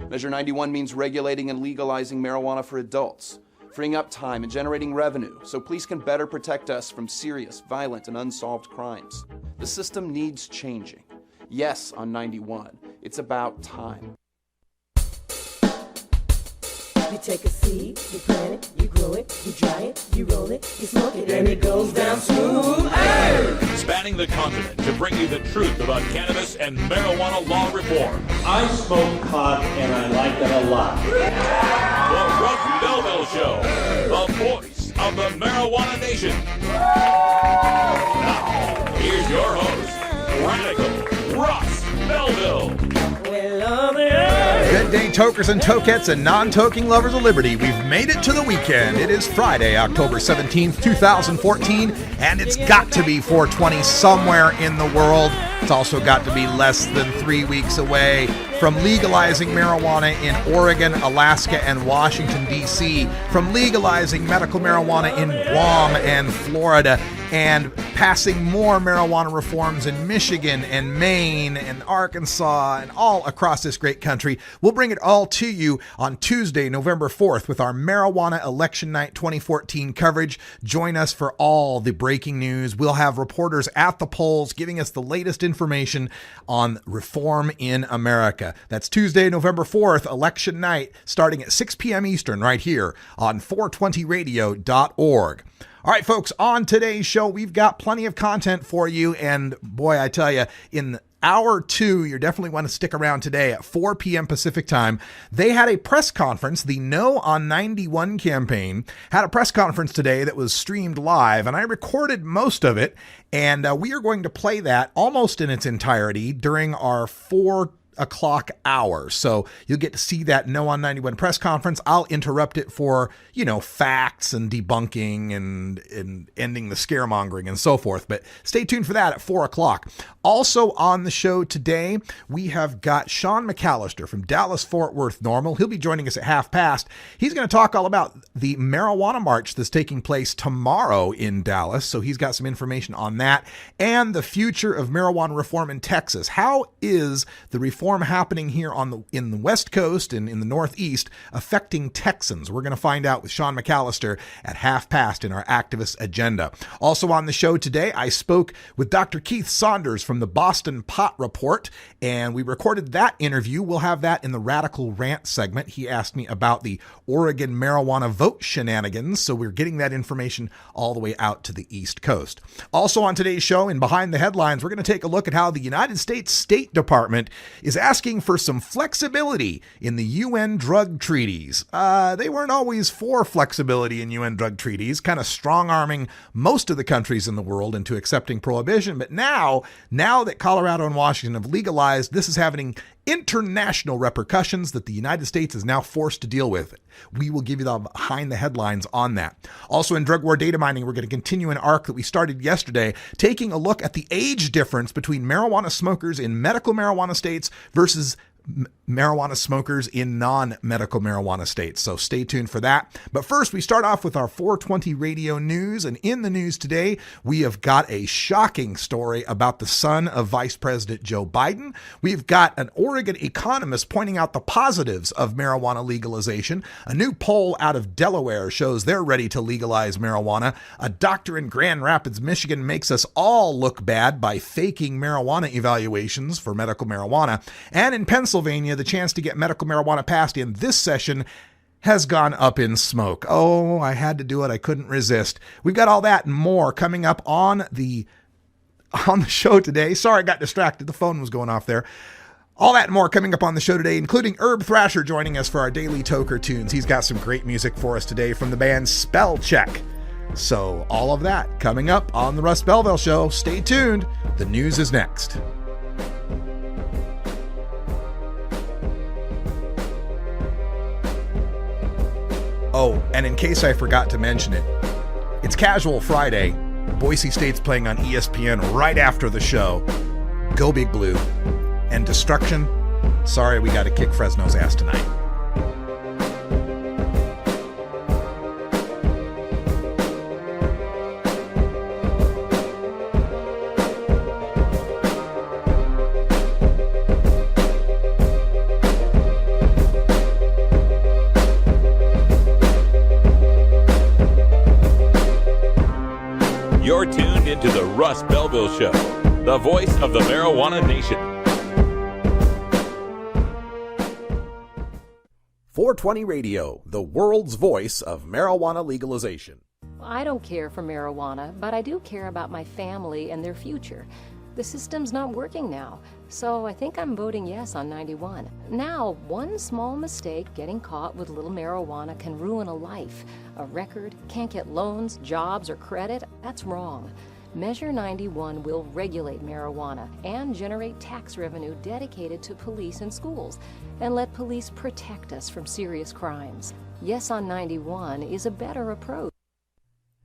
Measure 91 means regulating and legalizing marijuana for adults, freeing up time and generating revenue so police can better protect us from serious, violent, and unsolved crimes. The system needs changing. Yes, on 91, it's about time. You take a seed, you plant it, you grow it, you dry it, you roll it, you smoke it, and it goes down smooth. Hey! Spanning the continent to bring you the truth about cannabis and marijuana law reform. I smoke pot and I like it a lot. The Russ Belville Show, the voice of the marijuana nation. Now, here's your host, Radical Russ Belville. Good day, tokers and tokettes and non-toking lovers of liberty. We've made it to the weekend. It is Friday, October 17th, 2014, and it's got to be 420 somewhere in the world. It's also got to be less than 3 weeks away from legalizing marijuana in Oregon, Alaska, and Washington, D.C., from legalizing medical marijuana in Guam and Florida, and passing more marijuana reforms in Michigan and Maine and Arkansas and all across this great country. We'll bring it all to you on Tuesday, November 4th with our Marijuana Election Night 2014 coverage. Join us for all the breaking news. We'll have reporters at the polls giving us the latest information on reform in America. That's Tuesday, November 4th, Election Night, starting at 6 p.m. Eastern right here on 420radio.org. All right, folks, on today's show, we've got plenty of content for you. And boy, I tell you, in hour 2, you definitely want to stick around today at 4 p.m. Pacific time. They had a press conference. The No on 91 campaign had a press conference today that was streamed live, and I recorded most of it. And we are going to play that almost in its entirety during our 4 o'clock hour. So you'll get to see that No on 91 press conference. I'll interrupt it for, facts and debunking and ending the scaremongering and so forth. But stay tuned for that at 4 o'clock. Also on the show today, we have got Shaun McAlister from Dallas-Fort Worth NORML. He'll be joining us at 5:30. He's going to talk all about the marijuana march that's taking place tomorrow in Dallas. So he's got some information on that and the future of marijuana reform in Texas. How is the reform happening here in the West Coast and in the Northeast affecting Texans? We're going to find out with Shaun McAlister at 5:30 in our activist agenda. Also on the show today, I spoke with Dr. Keith Saunders from the Boston Pot Report, and we recorded that interview. We'll have that in the Radical Rant segment. He asked me about the Oregon marijuana vote shenanigans, so we're getting that information all the way out to the East Coast. Also on today's show, in Behind the Headlines, we're going to take a look at how the United States State Department is asking for some flexibility in the UN drug treaties. They weren't always for flexibility in UN drug treaties, kind of strong-arming most of the countries in the world into accepting prohibition. But now that Colorado and Washington have legalized, this is having international repercussions that the United States is now forced to deal with. We will give you the behind the headlines on that. Also in drug war data mining, we're going to continue an arc that we started yesterday, taking a look at the age difference between marijuana smokers in medical marijuana states versus marijuana smokers in non-medical marijuana states. So stay tuned for that. But first, we start off with our 420 radio news. And in the news today, we have got a shocking story about the son of Vice President Joe Biden. We've got an Oregon economist pointing out the positives of marijuana legalization. A new poll out of Delaware shows they're ready to legalize marijuana. A doctor in Grand Rapids, Michigan makes us all look bad by faking marijuana evaluations for medical marijuana. And in Pennsylvania, the chance to get medical marijuana passed in this session has gone up in smoke. Oh, I had to do it. I couldn't resist. We've got all that and more coming up on the show today. Sorry, I got distracted. The phone was going off there. All that and more coming up on the show today, including Herb Thrasher joining us for our daily Toker Tunes. He's got some great music for us today from the band Spell Check. So all of that coming up on the Russ Belville Show. Stay tuned. The news is next. Oh, and in case I forgot to mention it, it's Casual Friday. Boise State's playing on ESPN right after the show. Go Big Blue. And Destruction, sorry we got to kick Fresno's ass tonight. Russ Belville Show, the voice of the marijuana nation. 420 Radio, the world's voice of marijuana legalization. I don't care for marijuana, but I do care about my family and their future. The system's not working now, so I think I'm voting yes on 91. Now, one small mistake getting caught with a little marijuana can ruin a life. A record, can't get loans, jobs, or credit, that's wrong. Measure 91 will regulate marijuana and generate tax revenue dedicated to police and schools, and let police protect us from serious crimes. Yes on 91 is a better approach.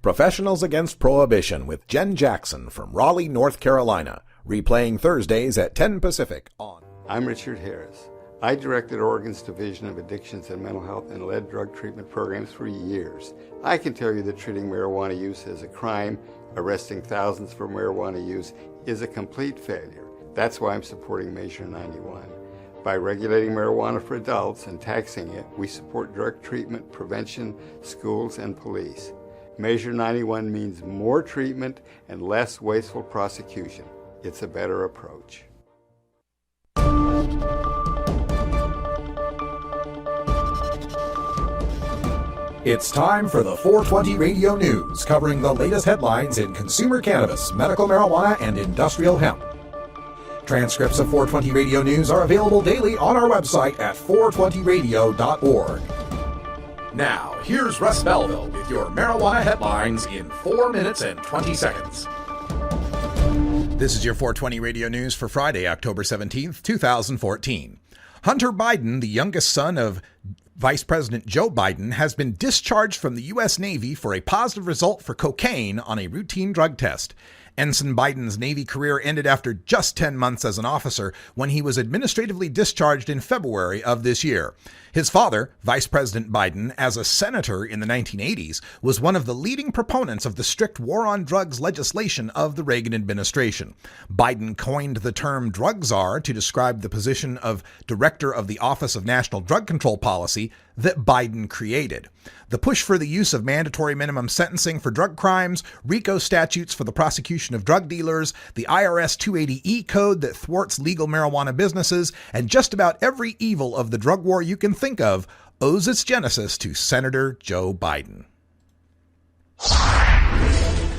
Professionals Against Prohibition with Jen Jackson from Raleigh, North Carolina, replaying Thursdays at 10 Pacific on. I'm Richard Harris. I directed Oregon's Division of Addictions and Mental Health and led drug treatment programs for years. I can tell you that treating marijuana use as a crime, arresting thousands for marijuana use, is a complete failure. That's why I'm supporting Measure 91. By regulating marijuana for adults and taxing it, we support drug treatment, prevention, schools, and police. Measure 91 means more treatment and less wasteful prosecution. It's a better approach. It's time for the 420 Radio News, covering the latest headlines in consumer cannabis, medical marijuana, and industrial hemp. Transcripts of 420 Radio News are available daily on our website at 420radio.org. Now, here's Russ Belville with your marijuana headlines in 4 minutes and 20 seconds. This is your 420 Radio News for Friday, October 17th, 2014. Hunter Biden, the youngest son of Vice President Joe Biden, has been discharged from the U.S. Navy for a positive result for cocaine on a routine drug test. Ensign Biden's Navy career ended after just 10 months as an officer when he was administratively discharged in February of this year. His father, Vice President Biden, as a senator in the 1980s, was one of the leading proponents of the strict war on drugs legislation of the Reagan administration. Biden coined the term drug czar to describe the position of director of the Office of National Drug Control Policy that Biden created. The push for the use of mandatory minimum sentencing for drug crimes, RICO statutes for the prosecution of drug dealers, the IRS 280E code that thwarts legal marijuana businesses, and just about every evil of the drug war you can think of owes its genesis to Senator Joe Biden.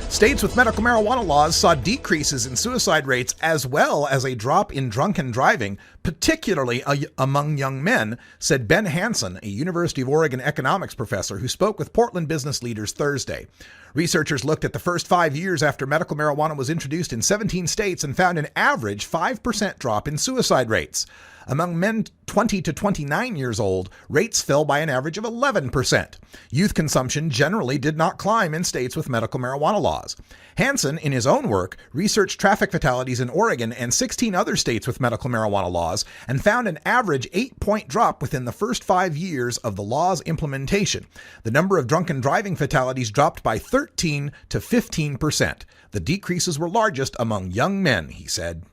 States with medical marijuana laws saw decreases in suicide rates as well as a drop in drunken driving, particularly among young men, said Ben Hansen, a University of Oregon economics professor who spoke with Portland business leaders Thursday. Researchers looked at the first 5 years after medical marijuana was introduced in 17 states and found an average 5% drop in suicide rates. Among men 20 to 29 years old, rates fell by an average of 11%. Youth consumption generally did not climb in states with medical marijuana laws. Hansen, in his own work, researched traffic fatalities in Oregon and 16 other states with medical marijuana laws and found an average 8-point drop within the first 5 years of the law's implementation. The number of drunken driving fatalities dropped by 13 to 15%. The decreases were largest among young men, he said.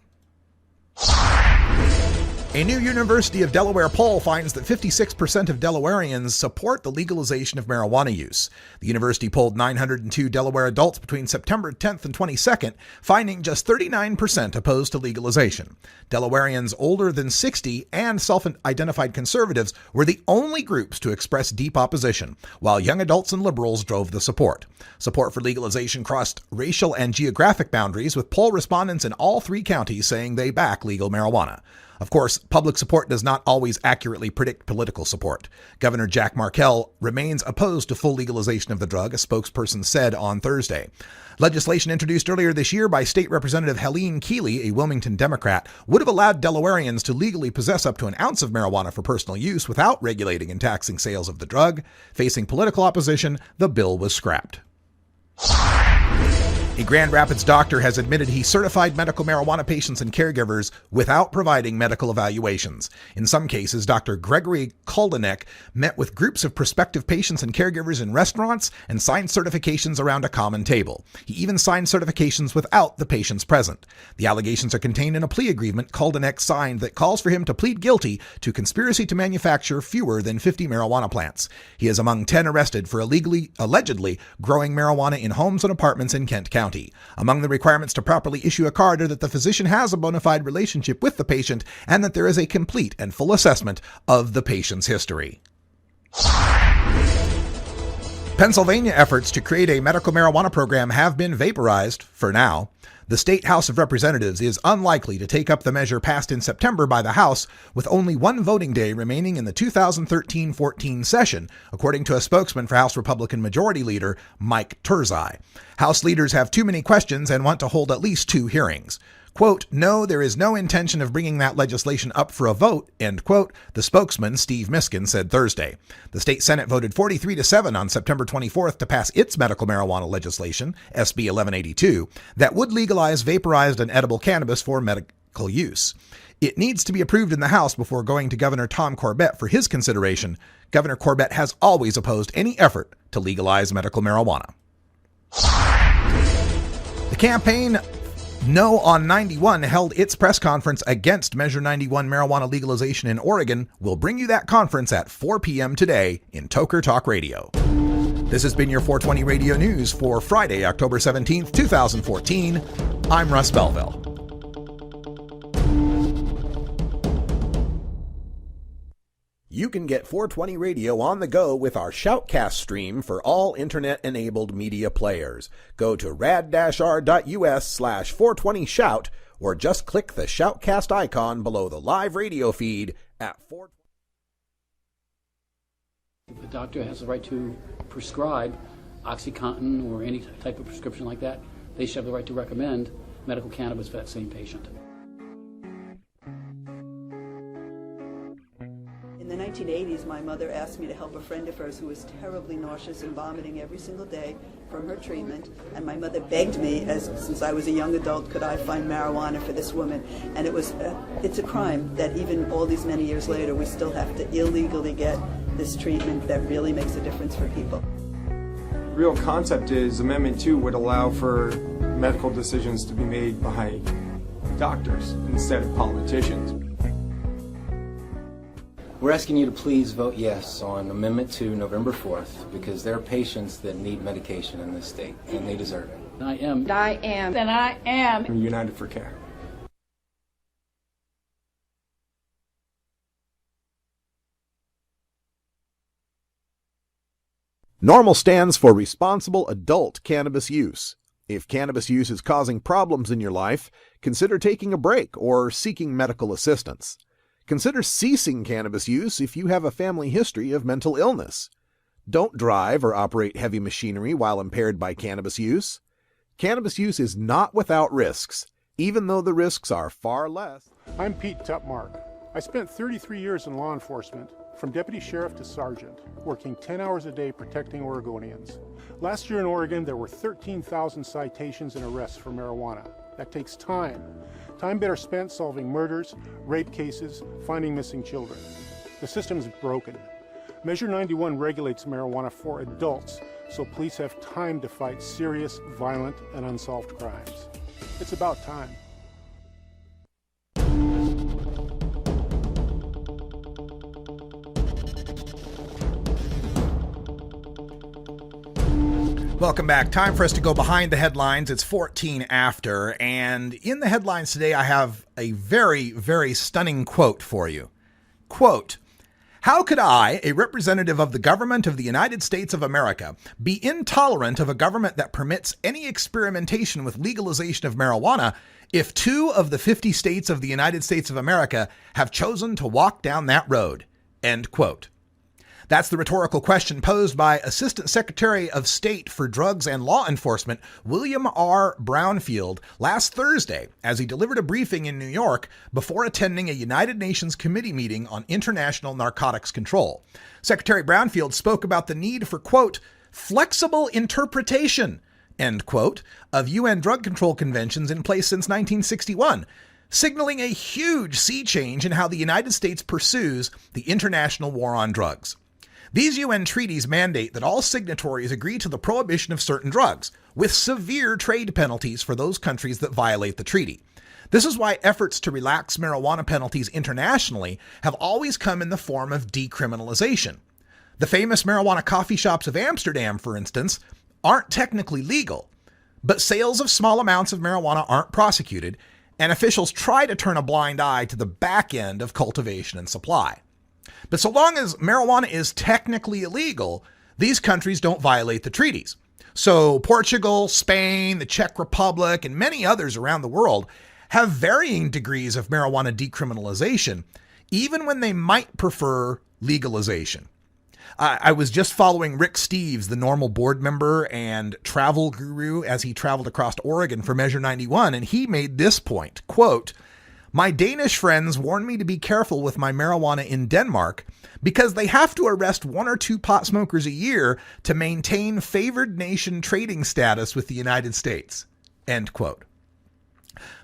A new University of Delaware poll finds that 56% of Delawareans support the legalization of marijuana use. The university polled 902 Delaware adults between September 10th and 22nd, finding just 39% opposed to legalization. Delawareans older than 60 and self-identified conservatives were the only groups to express deep opposition, while young adults and liberals drove the support. Support for legalization crossed racial and geographic boundaries, with poll respondents in all 3 counties saying they back legal marijuana. Of course, public support does not always accurately predict political support. Governor Jack Markell remains opposed to full legalization of the drug, a spokesperson said on Thursday. Legislation introduced earlier this year by State Representative Helene Keeley, a Wilmington Democrat, would have allowed Delawareans to legally possess up to an ounce of marijuana for personal use without regulating and taxing sales of the drug. Facing political opposition, the bill was scrapped. A Grand Rapids doctor has admitted he certified medical marijuana patients and caregivers without providing medical evaluations. In some cases, Dr. Gregory Koldenek met with groups of prospective patients and caregivers in restaurants and signed certifications around a common table. He even signed certifications without the patients present. The allegations are contained in a plea agreement Koldenek signed that calls for him to plead guilty to conspiracy to manufacture fewer than 50 marijuana plants. He is among 10 arrested for allegedly growing marijuana in homes and apartments in Kent County. county. Among the requirements to properly issue a card are that the physician has a bona fide relationship with the patient and that there is a complete and full assessment of the patient's history. Pennsylvania efforts to create a medical marijuana program have been vaporized for now. The State House of Representatives is unlikely to take up the measure passed in September by the House, with only one voting day remaining in the 2013-14 session, according to a spokesman for House Republican Majority Leader Mike Turzai. House leaders have too many questions and want to hold at least 2 hearings. Quote, "No, there is no intention of bringing that legislation up for a vote," end quote, the spokesman, Steve Miskin, said Thursday. The state Senate voted 43-7 on September 24th to pass its medical marijuana legislation, SB 1182, that would legalize vaporized and edible cannabis for medical use. It needs to be approved in the House before going to Governor Tom Corbett for his consideration. Governor Corbett has always opposed any effort to legalize medical marijuana. The campaign No on 91 held its press conference against Measure 91 marijuana legalization in Oregon. We'll bring you that conference at 4 p.m. today in Toker Talk Radio. This has been your 420 Radio News for Friday, October 17th, 2014. I'm Russ Belville. You can get 420 Radio on the go with our Shoutcast stream for all internet-enabled media players. Go to rad-r.us/420shout or just click the Shoutcast icon below the live radio feed at 420. The doctor has the right to prescribe OxyContin or any type of prescription like that. They should have the right to recommend medical cannabis for that same patient. In the 1980s, my mother asked me to help a friend of hers who was terribly nauseous and vomiting every single day from her treatment, and my mother begged me, since I was a young adult, could I find marijuana for this woman? And it's a crime that even all these many years later, we still have to illegally get this treatment that really makes a difference for people. The real concept is Amendment 2 would allow for medical decisions to be made by doctors instead of politicians. We're asking you to please vote yes on Amendment 2 November 4th because there are patients that need medication in this state and they deserve it. I am. We're United for Care. NORML stands for Responsible Adult Cannabis Use. If cannabis use is causing problems in your life, consider taking a break or seeking medical assistance. Consider ceasing cannabis use if you have a family history of mental illness. Don't drive or operate heavy machinery while impaired by cannabis use. Cannabis use is not without risks, even though the risks are far less. I'm Pete Tupmark. I spent 33 years in law enforcement, from deputy sheriff to sergeant, working 10 hours a day protecting Oregonians. Last year in Oregon, there were 13,000 citations and arrests for marijuana. That takes time. Time better spent solving murders, rape cases, finding missing children. The system is broken. Measure 91 regulates marijuana for adults, so police have time to fight serious, violent, and unsolved crimes. It's about time. Welcome back. Time for us to go behind the headlines. It's 14 after, and in the headlines today, I have a very, very stunning quote for you. Quote, "How could I, a representative of the government of the United States of America, be intolerant of a government that permits any experimentation with legalization of marijuana if 2 of the 50 states of the United States of America have chosen to walk down that road?" End quote. That's the rhetorical question posed by Assistant Secretary of State for Drugs and Law Enforcement, William R. Brownfield, last Thursday as he delivered a briefing in New York before attending a United Nations committee meeting on international narcotics control. Secretary Brownfield spoke about the need for, quote, "flexible interpretation," end quote, of UN drug control conventions in place since 1961, signaling a huge sea change in how the United States pursues the international war on drugs. These UN treaties mandate that all signatories agree to the prohibition of certain drugs, with severe trade penalties for those countries that violate the treaty. This is why efforts to relax marijuana penalties internationally have always come in the form of decriminalization. The famous marijuana coffee shops of Amsterdam, for instance, aren't technically legal, But sales of small amounts of marijuana aren't prosecuted, and officials try to turn a blind eye to the back end of cultivation and supply. But so long as marijuana is technically illegal, these countries don't violate the treaties. So Portugal, Spain, the Czech Republic, and many others around the world have varying degrees of marijuana decriminalization, even when they might prefer legalization. I was just following Rick Steves, the NORML board member and travel guru, as he traveled across Oregon for Measure 91, and he made this point, quote, "My Danish friends warned me to be careful with my marijuana in Denmark because they have to arrest 1 or 2 pot smokers a year to maintain favored nation trading status with the United States," end quote.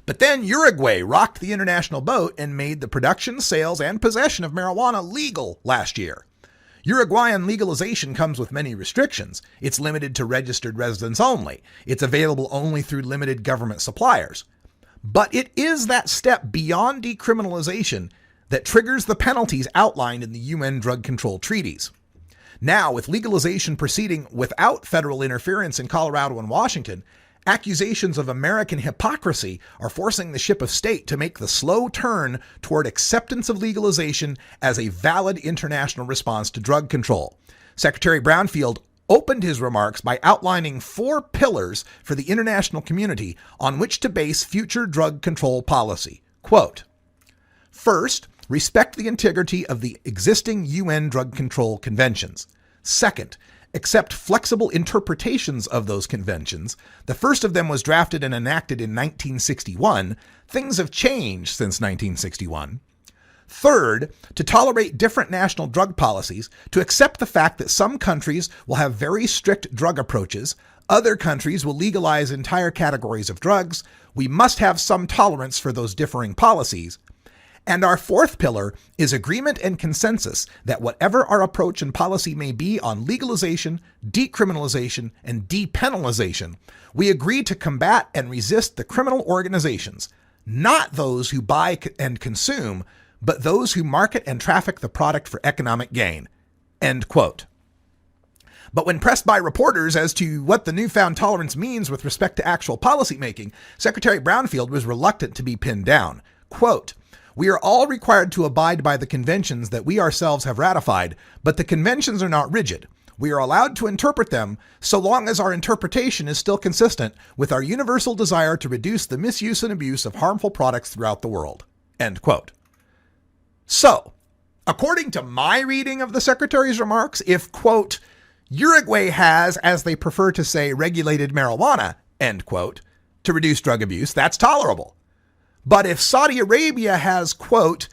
But then Uruguay rocked the international boat and made the production, sales, and possession of marijuana legal last year. Uruguayan legalization comes with many restrictions. It's limited to registered residents only. It's available only through limited government suppliers. But it is that step beyond decriminalization that triggers the penalties outlined in the UN drug control treaties. Now, with legalization proceeding without federal interference in Colorado and Washington, accusations of American hypocrisy are forcing the ship of state to make the slow turn toward acceptance of legalization as a valid international response to drug control. Secretary Brownfield opened his remarks by outlining 4 pillars for the international community on which to base future drug control policy. Quote, "First, respect the integrity of the existing UN drug control conventions. Second, accept flexible interpretations of those conventions. The first of them was drafted and enacted in 1961. Things have changed since 1961. Third, to tolerate different national drug policies, to accept the fact that some countries will have very strict drug approaches, other countries will legalize entire categories of drugs. We must have some tolerance for those differing policies. And our fourth pillar is agreement and consensus that whatever our approach and policy may be on legalization, decriminalization, and depenalization, we agree to combat and resist the criminal organizations, not those who buy and consume, but those who market and traffic the product for economic gain." End quote. But when pressed by reporters as to what the newfound tolerance means with respect to actual policymaking, Secretary Brownfield was reluctant to be pinned down. Quote, "We are all required to abide by the conventions that we ourselves have ratified, but the conventions are not rigid. We are allowed to interpret them so long as our interpretation is still consistent with our universal desire to reduce the misuse and abuse of harmful products throughout the world." End quote. So, according to my reading of the Secretary's remarks, if, quote, "Uruguay has, as they prefer to say, regulated marijuana," end quote, to reduce drug abuse, that's tolerable. But if Saudi Arabia has, quote,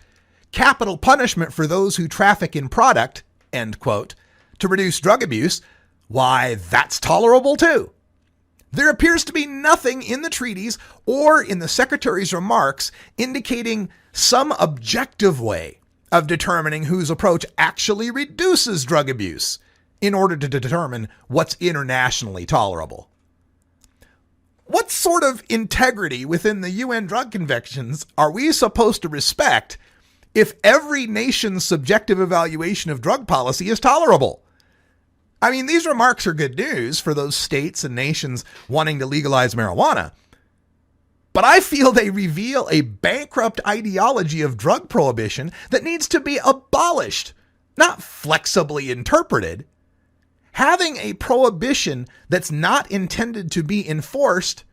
"capital punishment for those who traffic in product," end quote, to reduce drug abuse, why, that's tolerable too. There appears to be nothing in the treaties or in the Secretary's remarks indicating some objective way of determining whose approach actually reduces drug abuse in order to determine what's internationally tolerable. What sort of integrity within the UN drug conventions are we supposed to respect if every nation's subjective evaluation of drug policy is tolerable? I mean, these remarks are good news for those states and nations wanting to legalize marijuana, but I feel they reveal a bankrupt ideology of drug prohibition that needs to be abolished, not flexibly interpreted. Having a prohibition that's not intended to be enforced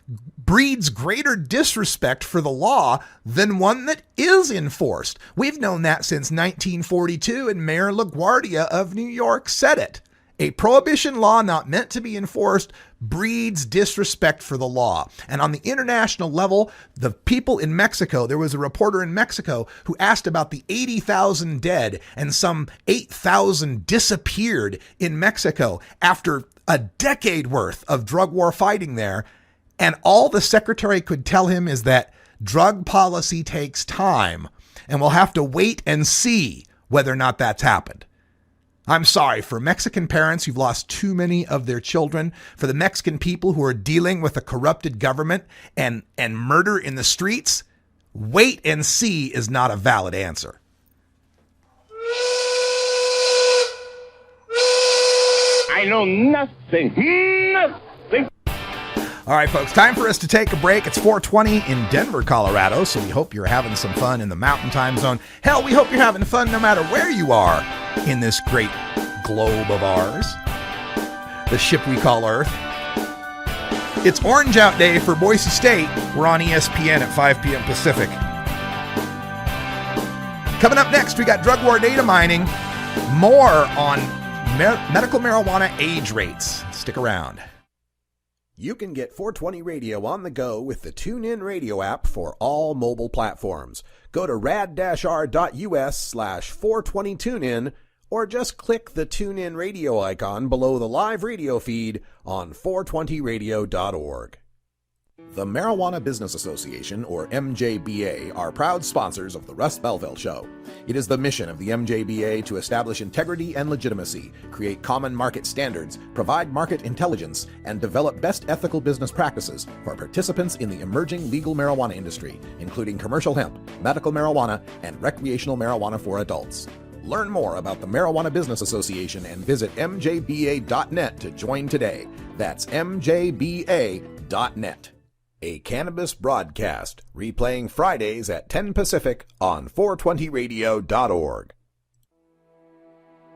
breeds greater disrespect for the law than one that is enforced. We've known that since 1942, and Mayor LaGuardia of New York said it. A prohibition law not meant to be enforced breeds disrespect for the law. And on the international level, the people in Mexico, there was a reporter in Mexico who asked about the 80,000 dead, and some 8,000 disappeared in Mexico after a decade worth of drug war fighting there. And all the secretary could tell him is that drug policy takes time, and we'll have to wait and see whether or not that's happened. I'm sorry for Mexican parents who've lost too many of their children, for the Mexican people who are dealing with a corrupted government and murder in the streets. Wait and see is not a valid answer. I know nothing. All right, folks, time for us to take a break. It's 4:20 in Denver, Colorado, so we hope you're having some fun in the Mountain Time Zone. Hell, we hope you're having fun no matter where you are in this great globe of ours, the ship we call Earth. It's Orange Out Day for Boise State. We're on ESPN at 5 p.m. Pacific. Coming up next, we got drug war data mining. More on medical marijuana age rates. Stick around. You can get 420 Radio on the go with the TuneIn Radio app for all mobile platforms. Go to rad-r.us/420tunein or just click the TuneIn Radio icon below the live radio feed on 420radio.org. The Marijuana Business Association, or MJBA, are proud sponsors of the Russ Belville Show. It is the mission of the MJBA to establish integrity and legitimacy, create common market standards, provide market intelligence, and develop best ethical business practices for participants in the emerging legal marijuana industry, including commercial hemp, medical marijuana, and recreational marijuana for adults. Learn more about the Marijuana Business Association and visit mjba.net to join today. That's mjba.net. A cannabis broadcast, replaying Fridays at 10 Pacific on 420radio.org.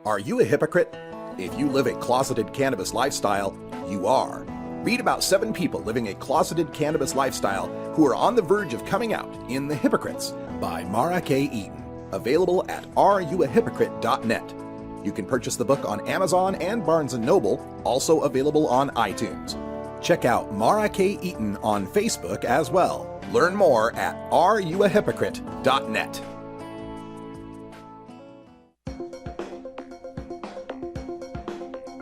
Are you a hypocrite? If you live a closeted cannabis lifestyle, you are. Read about 7 people living a closeted cannabis lifestyle who are on the verge of coming out in The Hypocrites by Mara K. Eaton. Available at areyouahypocrite.net. You can purchase the book on Amazon and Barnes & Noble, also available on iTunes. Check out Mara K. Eaton on Facebook as well. Learn more at areyouahypocrite.net.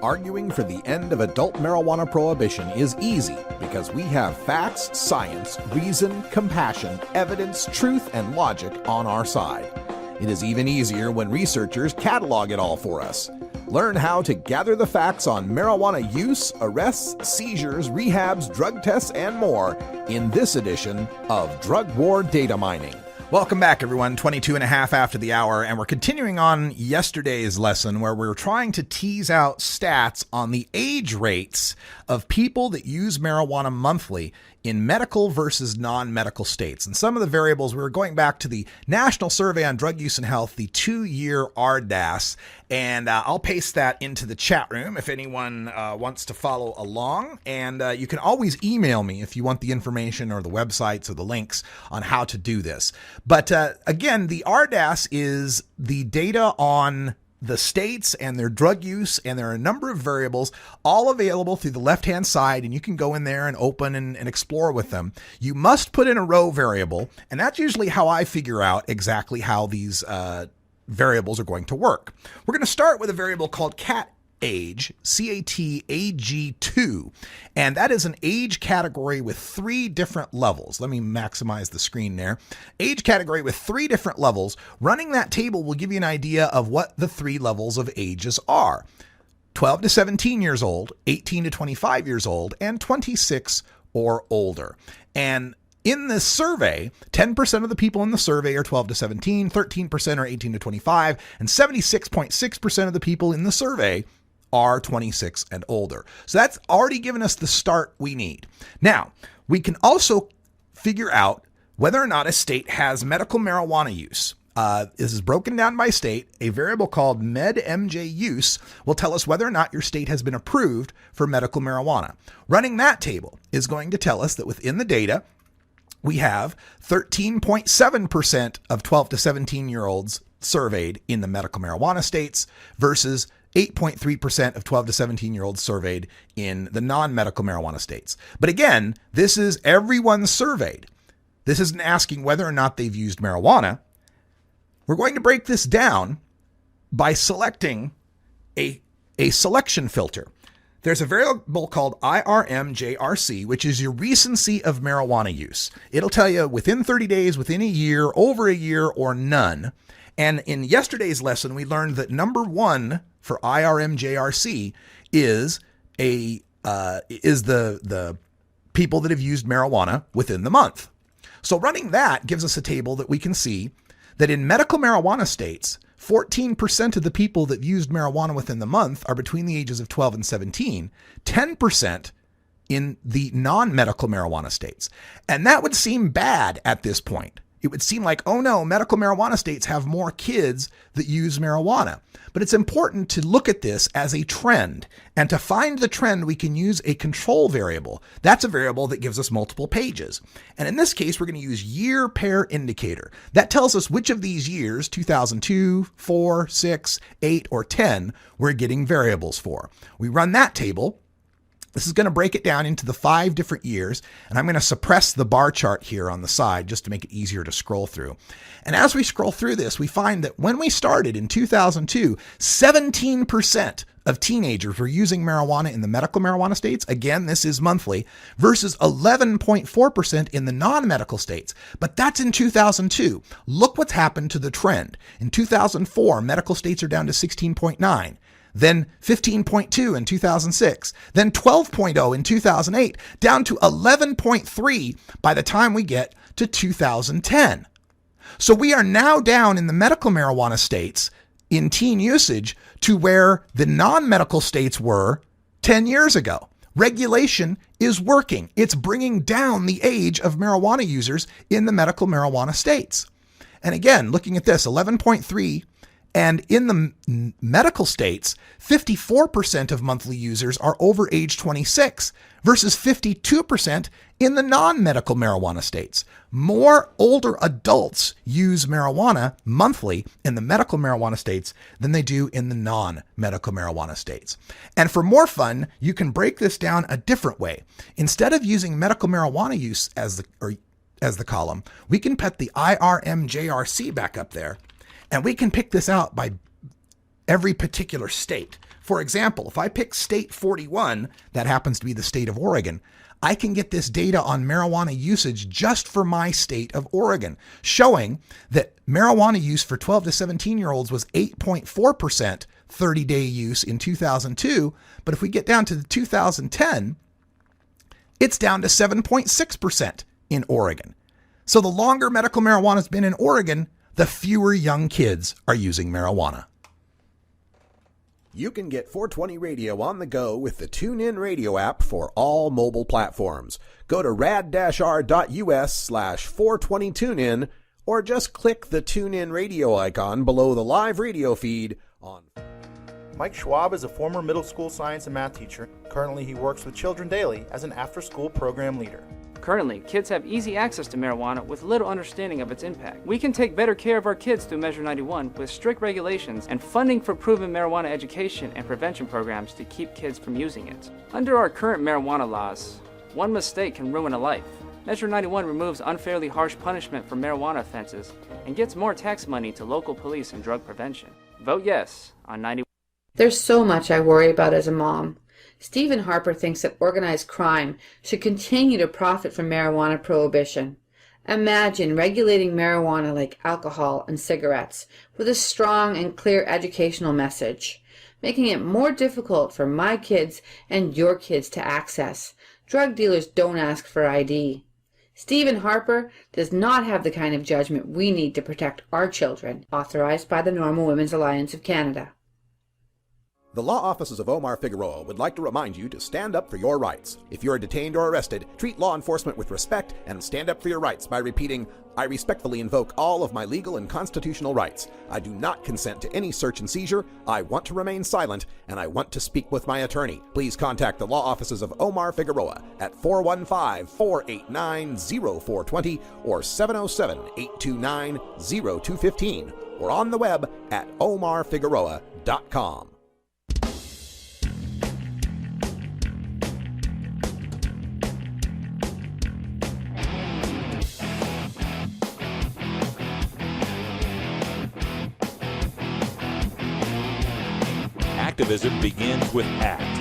Arguing for the end of adult marijuana prohibition is easy because we have facts, science, reason, compassion, evidence, truth, and logic on our side. It is even easier when researchers catalog it all for us. Learn how to gather the facts on marijuana use, arrests, seizures, rehabs, drug tests, and more in this edition of Drug War Data Mining. Welcome back, everyone. 22 and a half after the hour, and we're continuing on yesterday's lesson where we're trying to tease out stats on the age rates of people that use marijuana monthly in medical versus non-medical states. And some of the variables, we were going back to the National Survey on Drug Use and Health, the 2-year RDAS, and I'll paste that into the chat room if anyone wants to follow along. And you can always email me if you want the information or the websites or the links on how to do this. But again, the RDAS is the data on the states and their drug use, and there are a number of variables all available through the left-hand side, and you can go in there and open and explore with them. You must put in a row variable, and that's usually how I figure out exactly how these variables are going to work. We're going to start with a variable called cat age, CATAG2, and that is an age category with 3 different levels. Let me maximize the screen there. Age category with 3 different levels. Running that table will give you an idea of what the 3 levels of ages are. 12 to 17 years old, 18 to 25 years old, and 26 or older. And in this survey, 10% of the people in the survey are 12 to 17, 13% are 18 to 25, and 76.6% of the people in the survey are 26 and older. So that's already given us the start we need. Now, we can also figure out whether or not a state has medical marijuana use. This is broken down by state. A variable called MedMJ use will tell us whether or not your state has been approved for medical marijuana. Running that table is going to tell us that within the data, we have 13.7% of 12 to 17-year-olds surveyed in the medical marijuana states versus 8.3% of 12 to 17-year-olds surveyed in the non-medical marijuana states. But again, this is everyone surveyed. This isn't asking whether or not they've used marijuana. We're going to break this down by selecting a selection filter. There's a variable called IRMJRC, which is your recency of marijuana use. It'll tell you within 30 days, within a year, over a year, or none. And in yesterday's lesson, we learned that number 1 for IRMJRC is the people that have used marijuana within the month. So running that gives us a table that we can see that in medical marijuana states, 14% of the people that used marijuana within the month are between the ages of 12 and 17. 10% in the non-medical marijuana states. And that would seem bad at this point. It would seem like, oh no, medical marijuana states have more kids that use marijuana. But it's important to look at this as a trend. And to find the trend, we can use a control variable. That's a variable that gives us multiple pages. And in this case, we're going to use year pair indicator. That tells us which of these years, 2002, 4, 6, 8, or 10, we're getting variables for. We run that table. This is going to break it down into the 5 different years, and I'm going to suppress the bar chart here on the side just to make it easier to scroll through. And as we scroll through this, we find that when we started in 2002, 17% of teenagers were using marijuana in the medical marijuana states. Again, this is monthly, versus 11.4% in the non-medical states. But that's in 2002. Look what's happened to the trend. In 2004, medical states are down to 16.9. Then 15.2 in 2006, then 12.0 in 2008, down to 11.3 by the time we get to 2010. So we are now down in the medical marijuana states in teen usage to where the non-medical states were 10 years ago. Regulation is working. It's bringing down the age of marijuana users in the medical marijuana states. And again, looking at this, 11.3. And in the medical states, 54% of monthly users are over age 26 versus 52% in the non-medical marijuana states. More older adults use marijuana monthly in the medical marijuana states than they do in the non-medical marijuana states. And for more fun, you can break this down a different way. Instead of using medical marijuana use as the column, we can put the IRMJRC back up there. And we can pick this out by every particular state. For example, if I pick state 41, that happens to be the state of Oregon, I can get this data on marijuana usage just for my state of Oregon, showing that marijuana use for 12 to 17-year-olds was 8.4% 30-day use in 2002. But if we get down to the 2010, it's down to 7.6% in Oregon. So the longer medical marijuana has been in Oregon, the fewer young kids are using marijuana. You can get 420 Radio on the go with the TuneIn Radio app for all mobile platforms. Go to rad-r.us/420tunein or just click the TuneIn Radio icon below the live radio feed on. Mike Schwab is a former middle school science and math teacher. Currently, he works with Children Daily as an after-school program leader. Currently, kids have easy access to marijuana with little understanding of its impact. We can take better care of our kids through Measure 91 with strict regulations and funding for proven marijuana education and prevention programs to keep kids from using it. Under our current marijuana laws, one mistake can ruin a life. Measure 91 removes unfairly harsh punishment for marijuana offenses and gets more tax money to local police and drug prevention. Vote yes on 91. There's so much I worry about as a mom. Stephen Harper thinks that organized crime should continue to profit from marijuana prohibition. Imagine regulating marijuana like alcohol and cigarettes with a strong and clear educational message, making it more difficult for my kids and your kids to access. Drug dealers don't ask for ID. Stephen Harper does not have the kind of judgment we need to protect our children, authorized by the NORML Women's Alliance of Canada. The law offices of Omar Figueroa would like to remind you to stand up for your rights. If you are detained or arrested, treat law enforcement with respect and stand up for your rights by repeating, "I respectfully invoke all of my legal and constitutional rights. I do not consent to any search and seizure. I want to remain silent, and I want to speak with my attorney." Please contact the law offices of Omar Figueroa at 415-489-0420 or 707-829-0215 or on the web at omarfigueroa.com. Activism begins with ACT.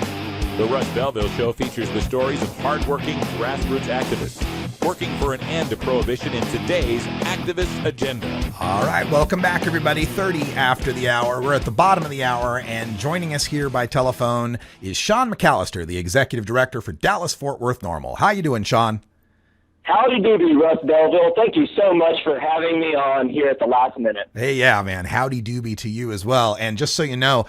The Russ Belville Show features the stories of hardworking grassroots activists working for an end to prohibition in today's activist agenda. All right, welcome back, everybody. 30 after the hour. We're at the bottom of the hour, and joining us here by telephone is Shaun McAlister, the Executive Director for Dallas-Fort Worth NORML. How you doing, Shaun? Howdy doody, Russ Belville. Thank you so much for having me on here at the last minute. Hey, yeah, man. Howdy doobie to you as well. And just so you know,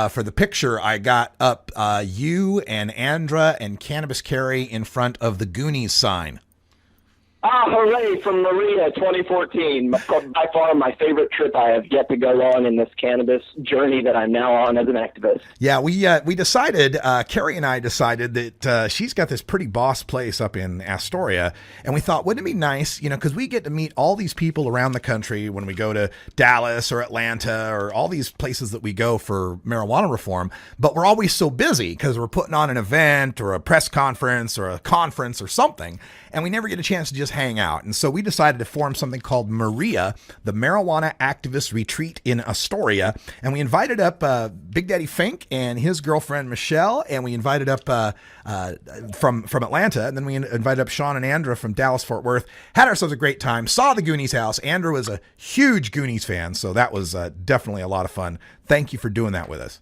for the picture, I got up you and Andra and Cannabis Carry in front of the Goonies sign. Ah, hooray from Maria 2014. By far my favorite trip I have yet to go on in this cannabis journey that I'm now on as an activist. Yeah, we decided, Carrie and I decided that she's got this pretty boss place up in Astoria, and we thought, wouldn't it be nice, because we get to meet all these people around the country when we go to Dallas or Atlanta or all these places that we go for marijuana reform, but we're always so busy because we're putting on an event or a press conference or a conference or something, and we never get a chance to just hang out. And so we decided to form something called Maria, the Marijuana Activist Retreat in Astoria. And we invited up Big Daddy Fink and his girlfriend, Michelle. And we invited up from Atlanta. And then we invited up Shaun and Andra from Dallas, Fort Worth. Had ourselves a great time. Saw the Goonies house. Andra was a huge Goonies fan. So that was definitely a lot of fun. Thank you for doing that with us.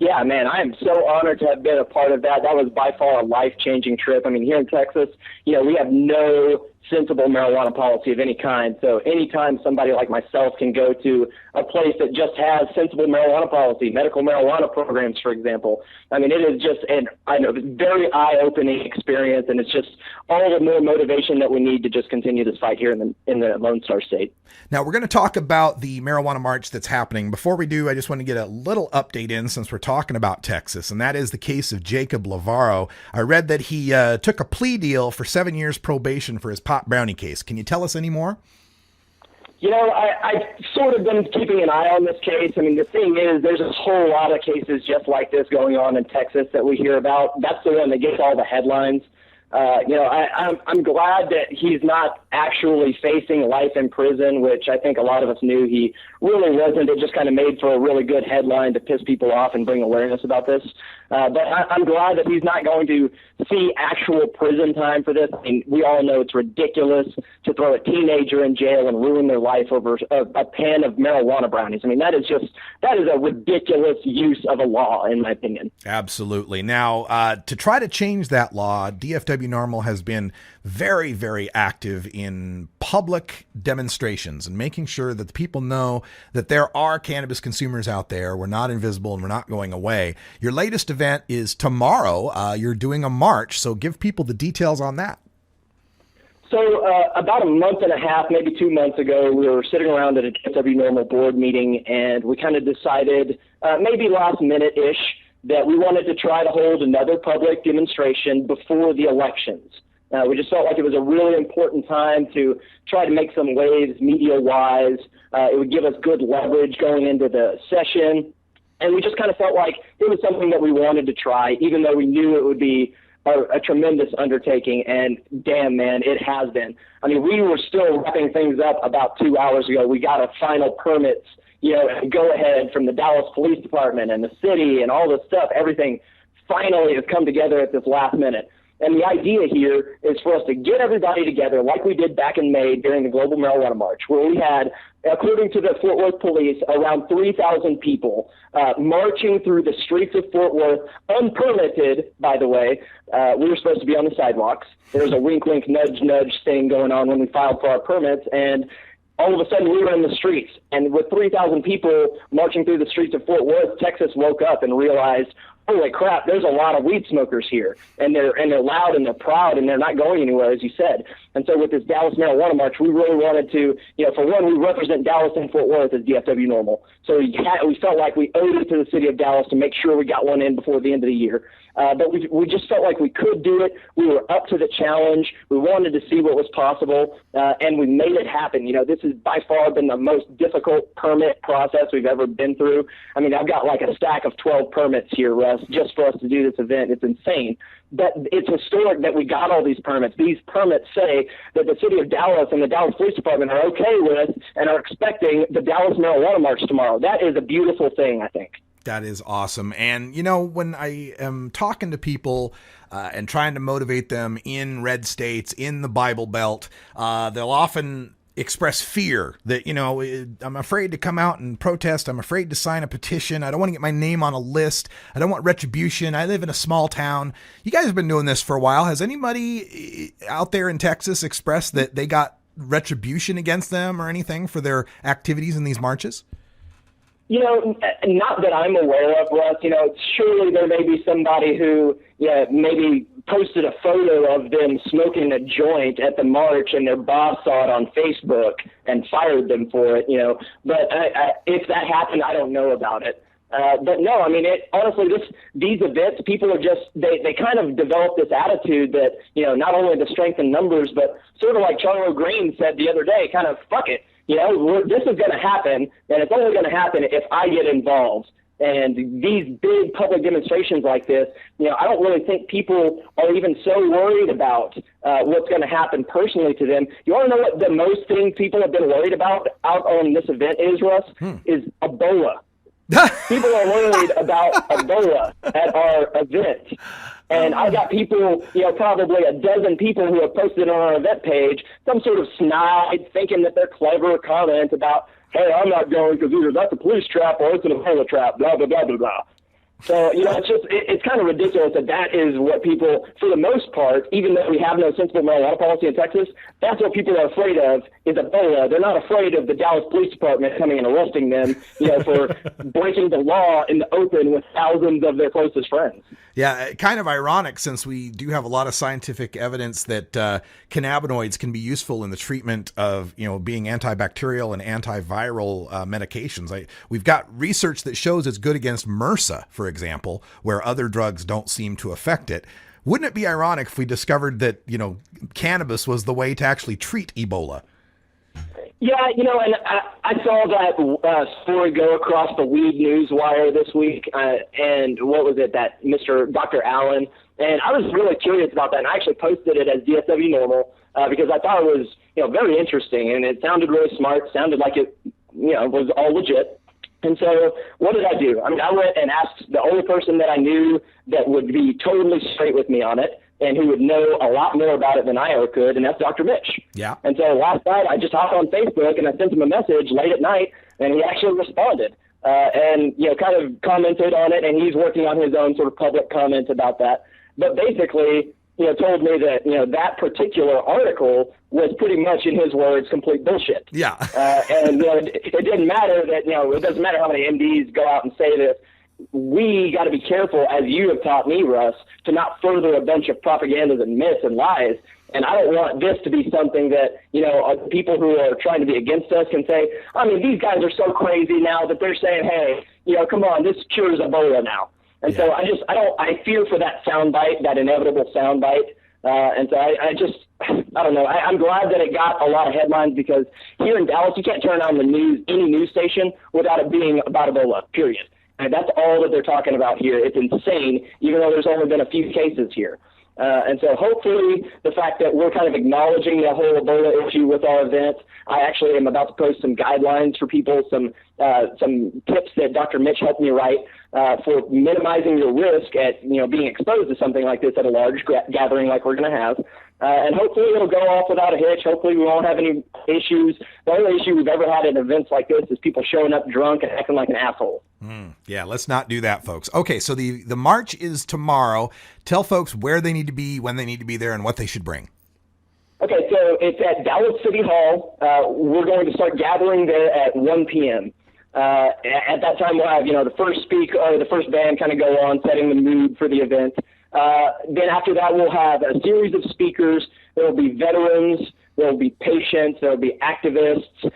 Yeah, man, I am so honored to have been a part of that. That was by far a life-changing trip. I mean, here in Texas, we have no sensible marijuana policy of any kind. So anytime somebody like myself can go to a place that just has sensible marijuana policy, medical marijuana programs, for example, I mean, it is just very eye-opening experience, and it's just all the more motivation that we need to just continue this fight here in the Lone Star State. Now, we're going to talk about the marijuana march that's happening. Before we do, I just want to get a little update in since we're talking about Texas, and that is the case of Jacob Lavaro. I read that he took a plea deal for 7 years probation for his pot brownie case. Can you tell us any more? I've sort of been keeping an eye on this case. I mean, the thing is, there's a whole lot of cases just like this going on in Texas that we hear about. That's the one that gets all the headlines. I'm glad that he's not actually facing life in prison, which I think a lot of us knew he really wasn't. It just kind of made for a really good headline to piss people off and bring awareness about this. But I'm glad that he's not going to see actual prison time for this. I mean, we all know it's ridiculous to throw a teenager in jail and ruin their life over a pan of marijuana brownies. I mean, that is a ridiculous use of a law, in my opinion. Absolutely. Now, to try to change that law, DFW NORML has been very, very active in public demonstrations and making sure that the people know that there are cannabis consumers out there. We're not invisible and we're not going away. Your latest event is tomorrow. You're doing a march, so give people the details on that. So about a month and a half, maybe 2 months ago, we were sitting around at a DFW NORML board meeting, and we kind of decided, maybe last minute-ish, that we wanted to try to hold another public demonstration before the elections. We just felt like it was a really important time to try to make some waves media-wise. It would give us good leverage going into the session. And we just kind of felt like it was something that we wanted to try, even though we knew it would be a tremendous undertaking. And damn, man, it has been. I mean, we were still wrapping things up about 2 hours ago. We got a final permits, go ahead from the Dallas Police Department and the city and all this stuff. Everything finally has come together at this last minute. And the idea here is for us to get everybody together like we did back in May during the Global Marijuana March, where we had, according to the Fort Worth Police, around 3,000 people marching through the streets of Fort Worth, unpermitted, by the way. We were supposed to be on the sidewalks. There was a wink, wink, nudge, nudge thing going on when we filed for our permits, and all of a sudden we were in the streets. And with 3,000 people marching through the streets of Fort Worth, Texas woke up and realized, holy crap, there's a lot of weed smokers here, and they're loud and they're proud and they're not going anywhere, as you said. And so with this Dallas Marijuana March, we really wanted to, for one, we represent Dallas and Fort Worth as DFW NORML. So we felt like we owed it to the city of Dallas to make sure we got one in before the end of the year. But we just felt like we could do it. We were up to the challenge. We wanted to see what was possible, and we made it happen. This has by far been the most difficult permit process we've ever been through. I mean, I've got like a stack of 12 permits here, Russ, just for us to do this event. It's insane. But it's historic that we got all these permits. These permits say that the city of Dallas and the Dallas Police Department are okay with and are expecting the Dallas Marijuana March tomorrow. That is a beautiful thing, I think. That is awesome. And, when I am talking to people and trying to motivate them in red states, in the Bible Belt, they'll often express fear that, I'm afraid to come out and protest. I'm afraid to sign a petition. I don't want to get my name on a list. I don't want retribution. I live in a small town. You guys have been doing this for a while. Has anybody out there in Texas expressed that they got retribution against them or anything for their activities in these marches? Not that I'm aware of, Russ. Surely there may be somebody who, maybe posted a photo of them smoking a joint at the march and their boss saw it on Facebook and fired them for it, But if that happened, I don't know about it. But no, honestly, these events, people are just, they kind of develop this attitude that, not only the strength in numbers, but sort of like Charlie Green said the other day, kind of, fuck it. This is going to happen, and it's only going to happen if I get involved. And these big public demonstrations like this, I don't really think people are even so worried about what's going to happen personally to them. You want to know what the most thing people have been worried about out on this event is, Russ? Is Ebola. People are worried about Ebola at our event. And I've got people, probably a dozen people who have posted on our event page some sort of snide, thinking that they're clever comment about, hey, I'm not going because either that's a police trap or it's an Ebola trap, blah, blah, blah, blah, blah. So, it's kind of ridiculous that is what people, for the most part, even though we have no sensible marijuana policy in Texas, that's what people are afraid of is Ebola. They're not afraid of the Dallas Police Department coming and arresting them, for breaking the law in the open with thousands of their closest friends. Yeah, kind of ironic since we do have a lot of scientific evidence that cannabinoids can be useful in the treatment of, being antibacterial and antiviral medications. We've got research that shows it's good against MRSA, for example, where other drugs don't seem to affect it. Wouldn't it be ironic if we discovered that, cannabis was the way to actually treat Ebola? Yeah, and I saw that story go across the weed news wire this week, and what was it, that Dr. Allen, and I was really curious about that, and I actually posted it as DSW Normal because I thought it was, very interesting, and it sounded really smart, sounded like it, was all legit. And so what did I do? I went and asked the only person that I knew that would be totally straight with me on it, and who would know a lot more about it than I ever could, and that's Dr. Mitch. Yeah. And so last night I just hopped on Facebook and I sent him a message late at night, and he actually responded and kind of commented on it, and he's working on his own sort of public comment about that. But basically, told me that that particular article was pretty much, in his words, complete bullshit. Yeah. And it didn't matter that it doesn't matter how many MDs go out and say this. We got to be careful, as you have taught me, Russ, to not further a bunch of propagandas and myths and lies. And I don't want this to be something that, people who are trying to be against us can say, these guys are so crazy now that they're saying, hey, come on, this cures Ebola now. And so I fear for that soundbite, that inevitable soundbite. And so I don't know. I'm glad that it got a lot of headlines because here in Dallas, you can't turn on the news, any news station, without it being about Ebola, period. And that's all that they're talking about here. It's insane, even though there's only been a few cases here. And so hopefully the fact that we're kind of acknowledging the whole Ebola issue with our event, I actually am about to post some guidelines for people, some tips that Dr. Mitch helped me write for minimizing your risk at, being exposed to something like this at a large gathering like we're going to have. And hopefully it'll go off without a hitch. Hopefully we won't have any issues. The only issue we've ever had at events like this is people showing up drunk and acting like an asshole. Yeah, let's not do that, folks. Okay, so the march is tomorrow. Tell folks where they need to be, when they need to be there, and what they should bring. Okay, so it's at Dallas City Hall. We're going to start gathering there at 1 p.m. At that time, we'll have, the first speaker, or the first band kind of go on, setting the mood for the event. Then after that, we'll have a series of speakers. There will be veterans, there will be patients, there will be activists,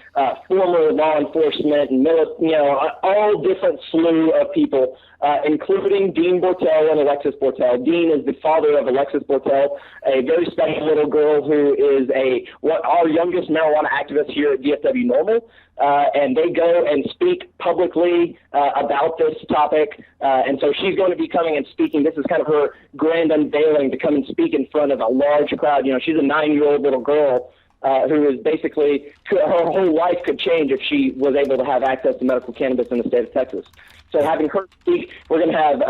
former law enforcement, and all different slew of people, including Dean Bortel and Alexis Bortel. Dean is the father of Alexis Bortel, a very special little girl who is our youngest marijuana activist here at DSW NORML. And they go and speak publicly about this topic. And so she's going to be coming and speaking. This is kind of her grand unveiling to come and speak in front of a large crowd. She's a 9-year-old little girl. who is basically, her whole life could change if she was able to have access to medical cannabis in the state of Texas. So having her speak, we're going to have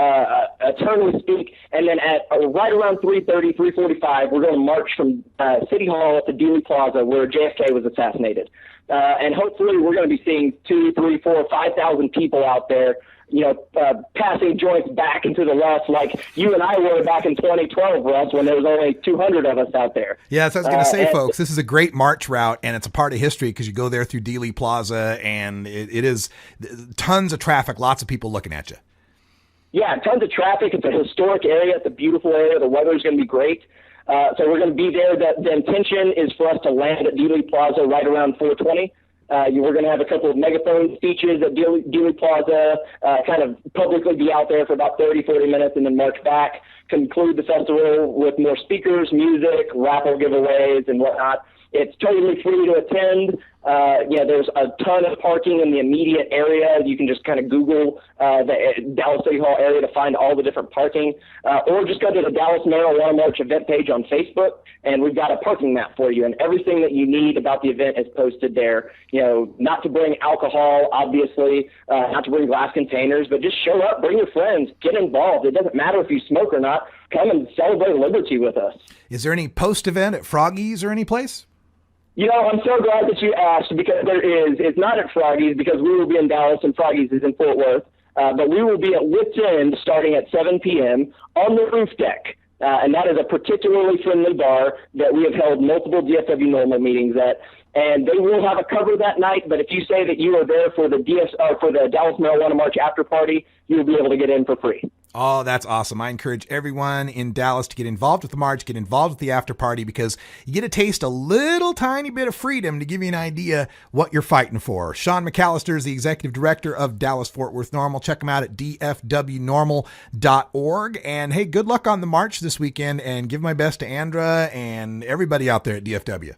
attorneys speak, and then at right around 3:30, 3:45, we're going to march from City Hall to Dealey Plaza, where JFK was assassinated. And hopefully we're going to be seeing 2, 3, 4, 5,000 people out there, passing joints back into the Russ like you and I were back in 2012, Russ, when there was only 200 of us out there. Yeah, that's what I was going to say, folks. This is a great march route, and it's a part of history because you go there through Dealey Plaza, and it is tons of traffic, lots of people looking at you. Yeah, tons of traffic. It's a historic area. It's a beautiful area. The weather is going to be great. So we're going to be there. The intention is for us to land at Dealey Plaza right around 4:20. We're going to have a couple of megaphone speeches at Dealey Plaza, kind of publicly be out there for about 30, 40 minutes, and then march back, conclude the festival with more speakers, music, raffle giveaways, and whatnot. It's totally free to attend. There's a ton of parking in the immediate area. You can just kind of Google the Dallas City Hall area to find all the different parking, or just go to the Dallas Marijuana March event page on Facebook, and we've got a parking map for you, and everything that you need about the event is posted there. Not to bring alcohol, obviously, not to bring glass containers, but just show up, bring your friends, get involved. It doesn't matter if you smoke or not. Come and celebrate liberty with us. Is there any post-event at Froggy's or any place? I'm so glad that you asked, because there is. It's not at Froggy's because we will be in Dallas and Froggy's is in Fort Worth. But we will be at Wits End starting at 7 p.m. on the roof deck. And that is a particularly friendly bar that we have held multiple DFW NORML meetings at. And they will have a cover that night, but if you say that you are there for the Dallas Marijuana March after party, you will be able to get in for free. Oh, that's awesome. I encourage everyone in Dallas to get involved with the march, get involved with the after party, because you get to taste a little tiny bit of freedom to give you an idea what you're fighting for. Shaun McAlister is the executive director of Dallas Fort Worth NORML. Check him out at dfwnormal.org. And hey, good luck on the march this weekend, and give my best to Andra and everybody out there at DFW.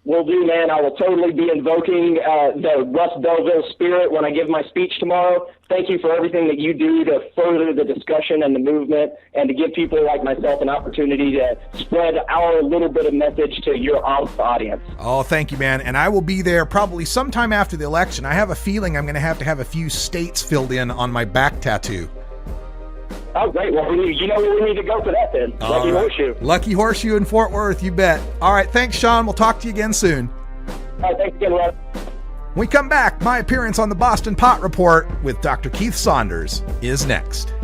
Will do, man. I will totally be invoking the Russ Belville spirit when I give my speech tomorrow. Thank you for everything that you do to further the discussion and the movement, and to give people like myself an opportunity to spread our little bit of message to your audience. Oh, thank you, man. And I will be there probably sometime after the election. I have a feeling I'm going to have a few states filled in on my back tattoo. Oh, great. Well, you know where we need to go for that then. Lucky Horseshoe. Lucky Horseshoe in Fort Worth, you bet. All right, thanks, Shaun. We'll talk to you again soon. All right, thanks again, Russ. When we come back, my appearance on the Boston Pot Report with Dr. Keith Saunders is next.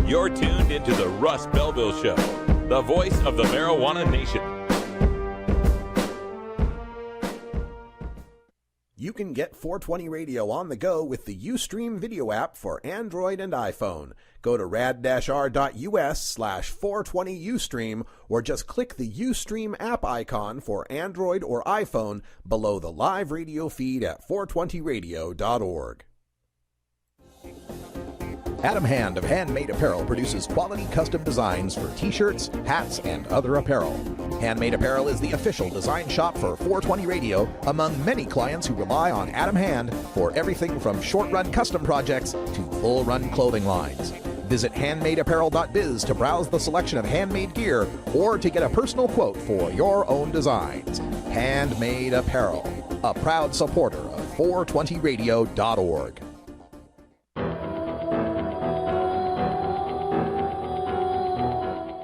You're tuned into the Russ Belville Show, the voice of the marijuana nation. You can get 420 Radio on the go with the Ustream video app for Android and iPhone. Go to rad-r.us/420Ustream, or just click the Ustream app icon for Android or iPhone below the live radio feed at 420radio.org. Adam Hand of Handmade Apparel produces quality custom designs for t-shirts, hats, and other apparel. Handmade Apparel is the official design shop for 420 Radio, among many clients who rely on Adam Hand for everything from short-run custom projects to full-run clothing lines. Visit handmadeapparel.biz to browse the selection of handmade gear or to get a personal quote for your own designs. Handmade Apparel, a proud supporter of 420radio.org.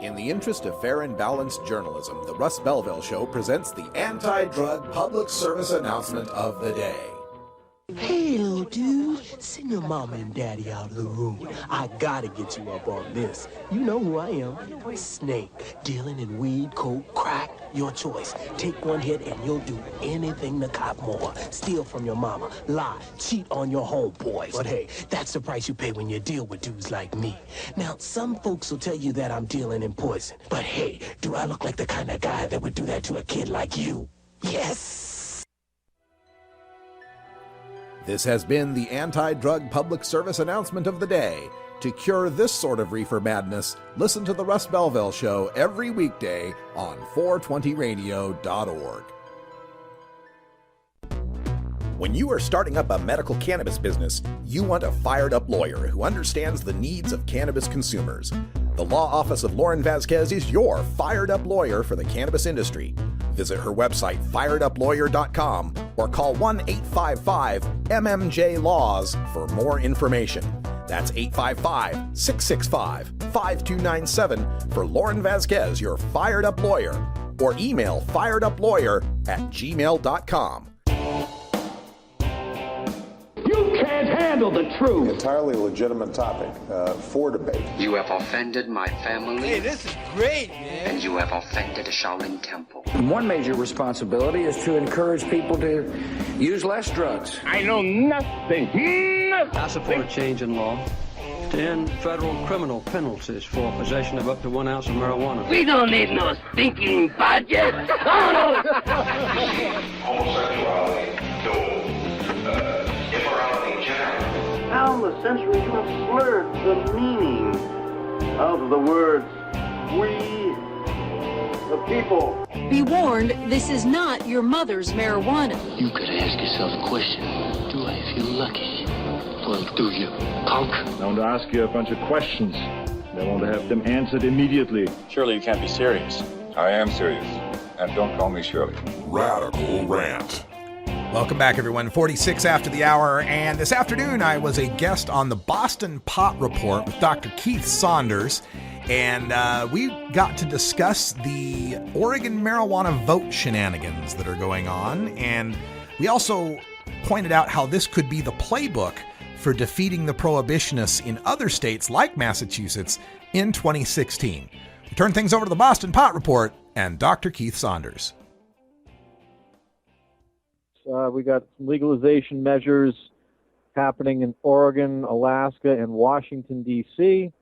In the interest of fair and balanced journalism, the Russ Belville Show presents the anti-drug public service announcement of the day. Hey, little dude, send your mama and daddy out of the room. I gotta get you up on this. You know who I am. Snake. Dealing in weed, coke, crack, your choice. Take one hit and you'll do anything to cop more. Steal from your mama, lie, cheat on your homeboys. But hey, that's the price you pay when you deal with dudes like me. Now, some folks will tell you that I'm dealing in poison. But hey, do I look like the kind of guy that would do that to a kid like you? Yes! This has been the anti-drug public service announcement of the day. To cure this sort of reefer madness, listen to the Russ Belville Show every weekday on 420radio.org. When you are starting up a medical cannabis business, you want a fired-up lawyer who understands the needs of cannabis consumers. The law office of Lauren Vasquez is your fired-up lawyer for the cannabis industry. Visit her website, fireduplawyer.com, or call 1-855-MMJ-LAWS for more information. That's 855-665-5297 for Lauren Vasquez, your fired-up lawyer, or email fireduplawyer@gmail.com. You can't handle the truth. Entirely legitimate topic for debate. You have offended my family. Hey, this is great, man. And you have offended a Shaolin temple. One major responsibility is to encourage people to use less drugs. I know nothing. I support a change in law to end federal criminal penalties for possession of up to 1 ounce of marijuana. We don't need no stinking budget. Homosexuality, immorality in general. Down the centuries, you have slurred the meaning of the words "we, the people." Be warned, this is not your mother's marijuana. You could ask yourself a question. Do I feel lucky? Well, do you, punk? I want to ask you a bunch of questions. I want to have them answered immediately. Surely you can't be serious. I am serious. And don't call me Shirley. Radical Rant. Welcome back, everyone. 46 after the hour, and this afternoon I was a guest on the Boston Pot Report with Dr. Keith Saunders, and we got to discuss the Oregon marijuana vote shenanigans that are going on, and we also pointed out how this could be the playbook for defeating the prohibitionists in other states like Massachusetts in 2016. We turn things over to the Boston Pot Report and Dr. Keith Saunders. We got some legalization measures happening in Oregon, Alaska, and Washington, D.C.,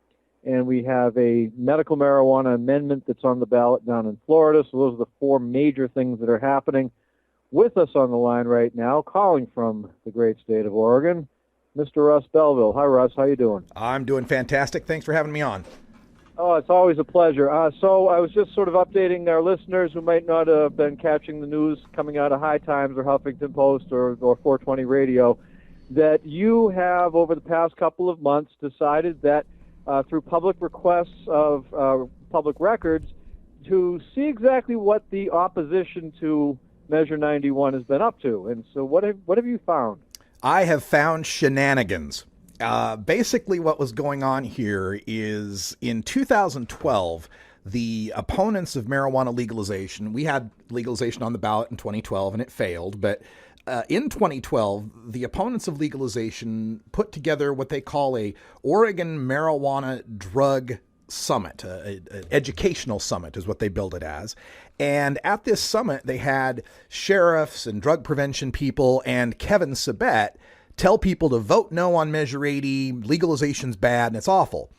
and we have a medical marijuana amendment that's on the ballot down in Florida. So those are the four major things that are happening. With us on the line right now, calling from the great state of Oregon, Mr. Russ Belville. Hi, Russ. How you doing? I'm doing fantastic. Thanks for having me on. Oh, it's always a pleasure. So I was just sort of updating our listeners who might not have been catching the news coming out of High Times or Huffington Post or 420 Radio, that you have, over the past couple of months, decided that through public requests of public records to see exactly what the opposition to Measure 91 has been up to. And so what have you found? I have found shenanigans. Basically what was going on here is in 2012, the opponents of marijuana legalization, we had legalization on the ballot in 2012 and it failed, but in 2012, the opponents of legalization put together what they call a Oregon Marijuana Drug Summit, an educational summit is what they billed it as. And at this summit, they had sheriffs and drug prevention people and Kevin Sabet tell people to vote no on Measure 80, legalization's bad, and it's awful.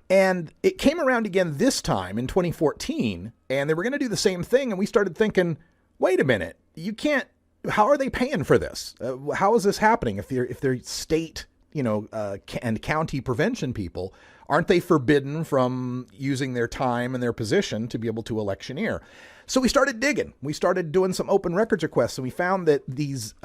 And it came around again this time in 2014, and they were going to do the same thing, and we started thinking, wait a minute, you can't, how are they paying for this? How is this happening? If they're state, and county prevention people, aren't they forbidden from using their time and their position to be able to electioneer? So we started digging. We started doing some open records requests, and we found that these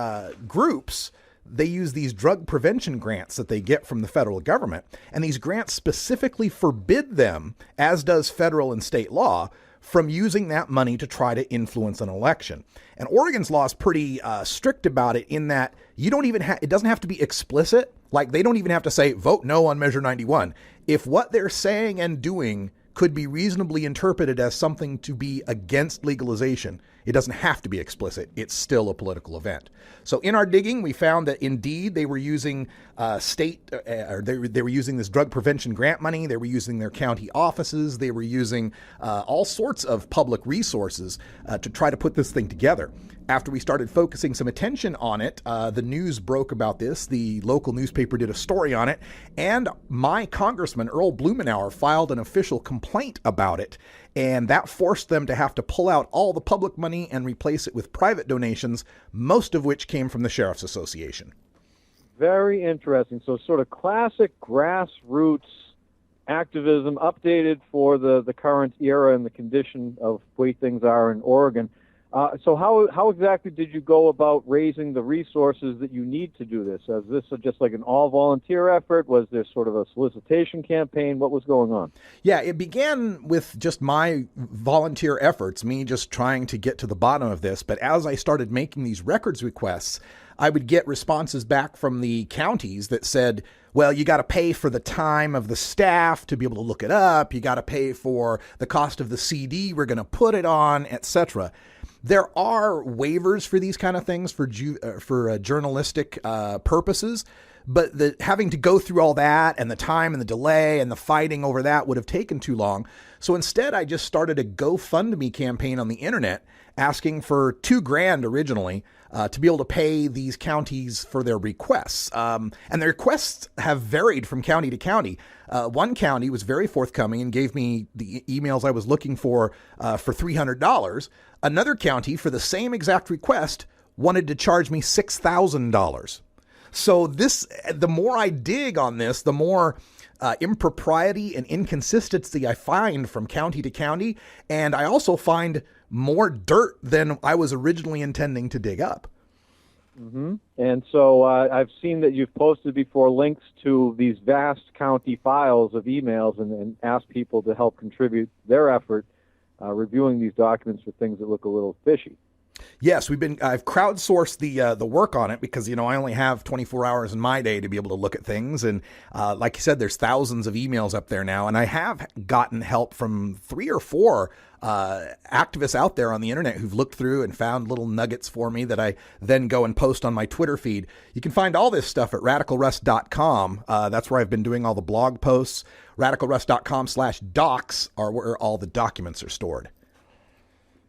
groups, they use these drug prevention grants that they get from the federal government, and these grants specifically forbid them, as does federal and state law, from using that money to try to influence an election. And Oregon's law is pretty strict about it in that you don't even it doesn't have to be explicit. Like, they don't even have to say, vote no on Measure 91. If what they're saying and doing could be reasonably interpreted as something to be against legalization, it doesn't have to be explicit. It's still a political event. So in our digging, we found that indeed they were using they were using this drug prevention grant money. They were using their county offices. They were using all sorts of public resources to try to put this thing together. After we started focusing some attention on it, the news broke about this. The local newspaper did a story on it, and my congressman, Earl Blumenauer, filed an official complaint about it, and that forced them to have to pull out all the public money and replace it with private donations, most of which came from the Sheriff's Association. Very interesting. So sort of classic grassroots activism updated for the current era and the condition of the way things are in Oregon. So how exactly did you go about raising the resources that you need to do this? Is this just like an all-volunteer effort? Was there sort of a solicitation campaign? What was going on? Yeah, it began with just my volunteer efforts, me just trying to get to the bottom of this. But as I started making these records requests, I would get responses back from the counties that said, well, you got to pay for the time of the staff to be able to look it up. You got to pay for the cost of the CD we're going to put it on, etc. There are waivers for these kind of things for journalistic purposes, but having to go through all that and the time and the delay and the fighting over that would have taken too long. So instead, I just started a GoFundMe campaign on the internet asking for $2,000 originally to be able to pay these counties for their requests. And the requests have varied from county to county. One county was very forthcoming and gave me the emails I was looking for $300. Another county, for the same exact request, wanted to charge me $6,000. So the more I dig on this, the more impropriety and inconsistency I find from county to county. And I also find more dirt than I was originally intending to dig up. Mm-hmm. And so I've seen that you've posted before links to these vast county files of emails and asked people to help contribute their effort reviewing these documents for things that look a little fishy. Yes, I've crowdsourced the work on it because, I only have 24 hours in my day to be able to look at things. And like you said, there's thousands of emails up there now. And I have gotten help from 3 or 4 activists out there on the internet who've looked through and found little nuggets for me that I then go and post on my Twitter feed. You can find all this stuff at radicalruss.com. That's where I've been doing all the blog posts. radicalruss.com/docs are where all the documents are stored.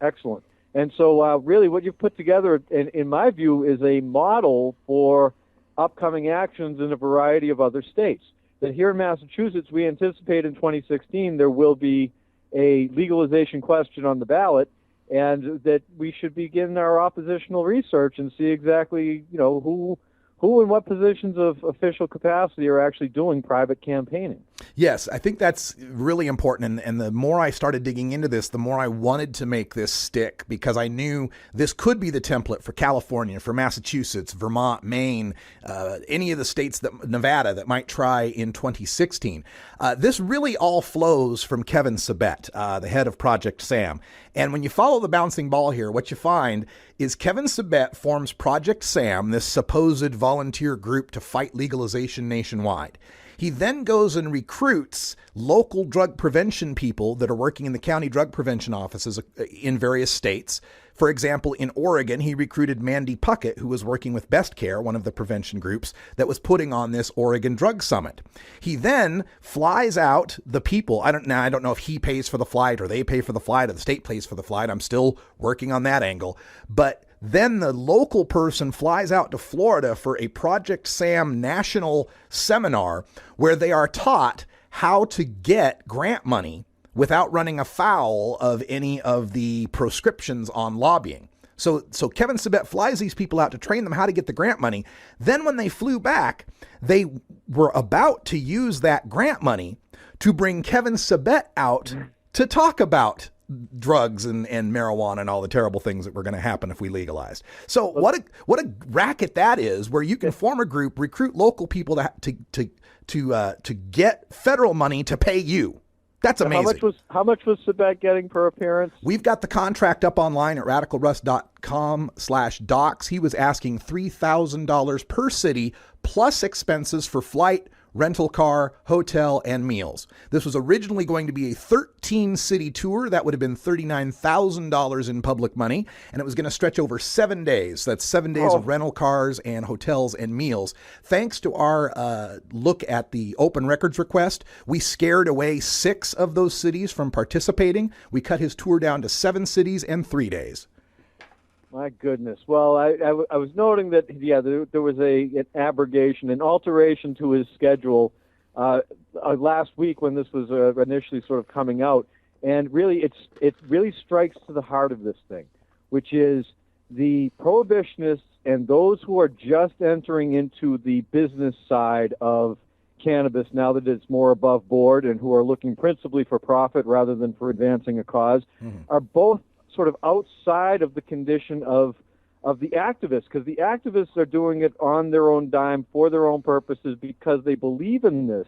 Excellent. And so really what you've put together, in my view, is a model for upcoming actions in a variety of other states. That here in Massachusetts, we anticipate in 2016 there will be a legalization question on the ballot, and that we should begin our oppositional research and see exactly, who in what positions of official capacity are actually doing private campaigning. Yes, I think that's really important. And the more I started digging into this, the more I wanted to make this stick, because I knew this could be the template for California, for Massachusetts, Vermont, Maine, any of the states, Nevada, that might try in 2016. This really all flows from Kevin Sabet, the head of Project SAM. And when you follow the bouncing ball here, what you find is Kevin Sabet forms Project SAM, this supposed volunteer group to fight legalization nationwide. He then goes and recruits local drug prevention people that are working in the county drug prevention offices in various states. For example, in Oregon, he recruited Mandy Puckett, who was working with Best Care, one of the prevention groups that was putting on this Oregon Drug Summit. He then flies out the people. I don't know if he pays for the flight or they pay for the flight or the state pays for the flight. I'm still working on that angle. But then the local person flies out to Florida for a Project SAM national seminar where they are taught how to get grant money without running afoul of any of the proscriptions on lobbying. So Kevin Sabet flies these people out to train them how to get the grant money. Then when they flew back, they were about to use that grant money to bring Kevin Sabet out to talk about drugs and marijuana and all the terrible things that were going to happen if we legalized. So what a racket that is, where you can form a group, recruit local people to get federal money to pay you. That's amazing. How much was Sabet getting per appearance? We've got the contract up online at radicalruss.com/docs. He was asking $3,000 per city plus expenses for flight, rental car, hotel, and meals. This was originally going to be a 13-city tour. That would have been $39,000 in public money, and it was going to stretch over 7 days. That's 7 days of rental cars and hotels and meals. Thanks to our look at the open records request, we scared away 6 of those cities from participating. We cut his tour down to 7 cities and 3 days. My goodness. Well, I was noting that, there was an abrogation, an alteration to his schedule last week when this was initially sort of coming out. And really, it really strikes to the heart of this thing, which is the prohibitionists and those who are just entering into the business side of cannabis now that it's more above board and who are looking principally for profit rather than for advancing a cause are both sort of outside of the condition of the activists, because the activists are doing it on their own dime for their own purposes because they believe in this.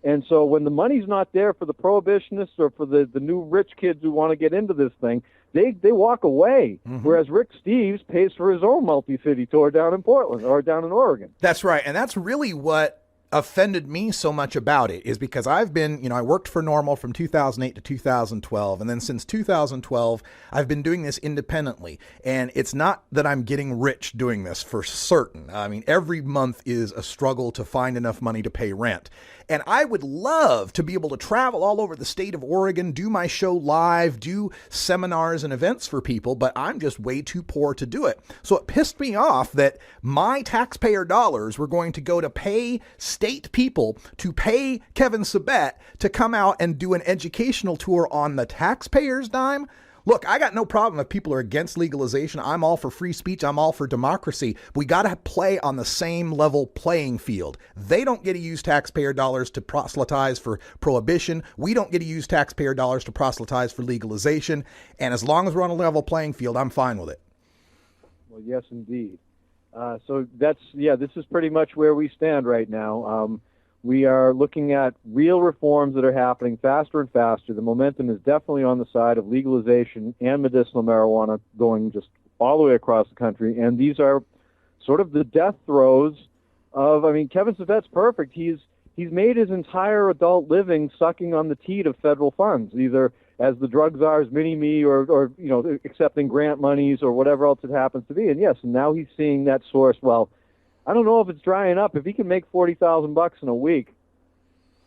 And so when the money's not there for the prohibitionists or for the new rich kids who want to get into this thing, they walk away. Whereas Rick Steves pays for his own multi-city tour down in Portland or down in Oregon. That's right. And that's really what offended me so much about it, is because I've been, I worked for NORML from 2008 to 2012. And then since 2012, I've been doing this independently. And it's not that I'm getting rich doing this, for certain. I mean, every month is a struggle to find enough money to pay rent. And I would love to be able to travel all over the state of Oregon, do my show live, do seminars and events for people, but I'm just way too poor to do it. So it pissed me off that my taxpayer dollars were going to go to pay state people to pay Kevin Sabet to come out and do an educational tour on the taxpayer's dime. Look, I got no problem if people are against legalization. I'm all for free speech. I'm all for democracy. We got to play on the same level playing field. They don't get to use taxpayer dollars to proselytize for prohibition. We don't get to use taxpayer dollars to proselytize for legalization. And as long as we're on a level playing field, I'm fine with it. Well, yes, indeed. So this is pretty much where we stand right now. We are looking at real reforms that are happening faster and faster. The momentum is definitely on the side of legalization and medicinal marijuana going just all the way across the country. And these are sort of the death throes of, Kevin Sabet's perfect. He's made his entire adult living sucking on the teat of federal funds, either as the drug czar's mini-me or accepting grant monies or whatever else it happens to be. And yes, and now he's seeing that source. Well, I don't know if it's drying up. If he can make $40,000 in a week,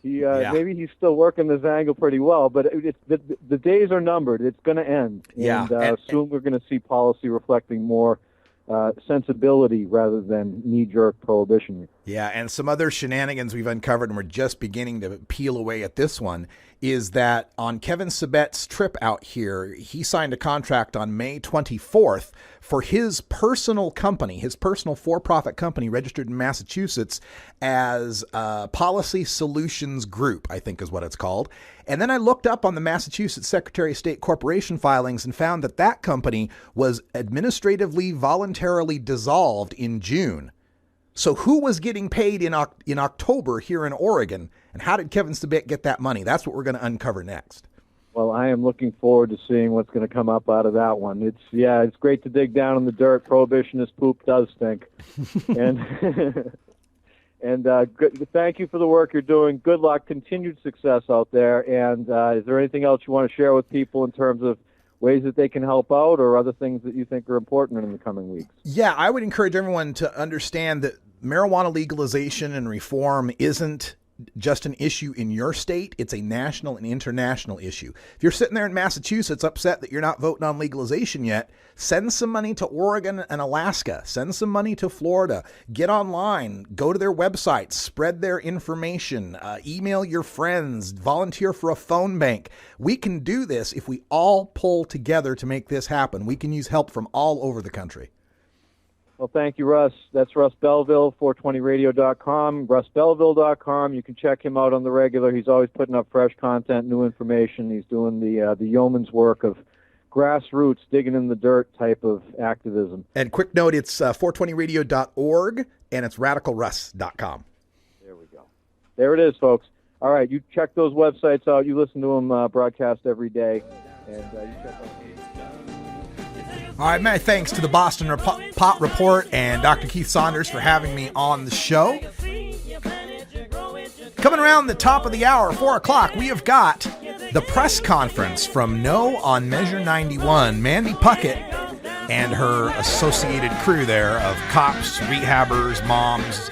maybe he's still working this angle pretty well. But the days are numbered. It's going to end. And soon we're going to see policy reflecting more sensibility rather than knee-jerk prohibition. Yeah, and some other shenanigans we've uncovered, and we're just beginning to peel away at this one, is that on Kevin Sabet's trip out here, he signed a contract on May 24th for his personal company, his personal for-profit company registered in Massachusetts as Policy Solutions Group, I think is what it's called. And then I looked up on the Massachusetts Secretary of State corporation filings and found that that company was administratively voluntarily dissolved in June. So who was getting paid in October here in Oregon, and how did Kevin Sabet get that money? That's what we're going to uncover next. Well, I am looking forward to seeing what's going to come up out of that one. It's great to dig down in the dirt. Prohibitionist poop does stink. And thank you for the work you're doing. Good luck, continued success out there. And is there anything else you want to share with people in terms of ways that they can help out or other things that you think are important in the coming weeks? Yeah, I would encourage everyone to understand that marijuana legalization and reform isn't just an issue in your state. It's a national and international issue. If you're sitting there in Massachusetts upset that you're not voting on legalization yet, send some money to Oregon and Alaska. Send some money to Florida. Get online. Go to their websites. Spread their information. Email your friends. Volunteer for a phone bank. We can do this if we all pull together to make this happen. We can use help from all over the country. Well, thank you, Russ. That's Russ Belville, 420radio.com, russbelville.com. You can check him out on the regular. He's always putting up fresh content, new information. He's doing the yeoman's work of grassroots, digging in the dirt type of activism. And quick note, it's 420radio.org, and it's radicalruss.com. There we go. There it is, folks. All right, you check those websites out. You listen to them broadcast every day, and you check out. All right, many thanks to the Boston Pot Report and Dr. Keith Saunders for having me on the show. Coming around the top of the hour, 4 o'clock, we have got the press conference from No on Measure 91. Mandy Puckett and her associated crew there of cops, rehabbers, moms,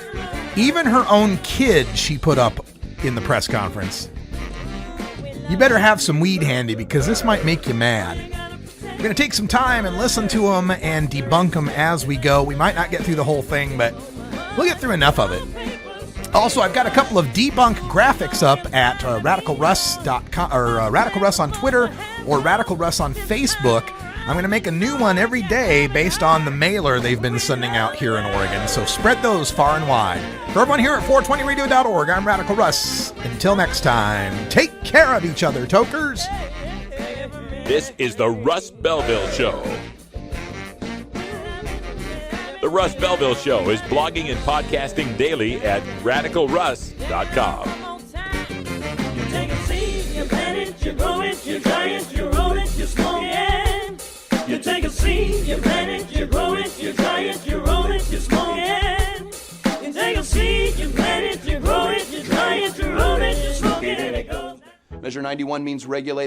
even her own kid she put up in the press conference. You better have some weed handy because this might make you mad. We're going to take some time and listen to them and debunk them as we go. We might not get through the whole thing, but we'll get through enough of it. Also, I've got a couple of debunk graphics up at radicalruss.com or Radical Russ on Twitter or Radical Russ on Facebook I'm going to make a new one every day based on the mailer they've been sending out here in Oregon, so spread those far and wide. For everyone here at 420radio.org, I'm Radical Russ. Until next time, take care of each other, tokers. This is the Russ Belville Show. The Russ Belville Show is blogging and podcasting daily at radicalruss.com. You take a seed, you plant it, you grow it, you dry it, you roll it, you smoke it. You take a seed, you plant it, you grow it, you dry it, you roll it, you smoke it. You take a seed, you plant it, you grow it, you dry it, you roll it, you smoke it, and it goes. Measure 91 means regulated.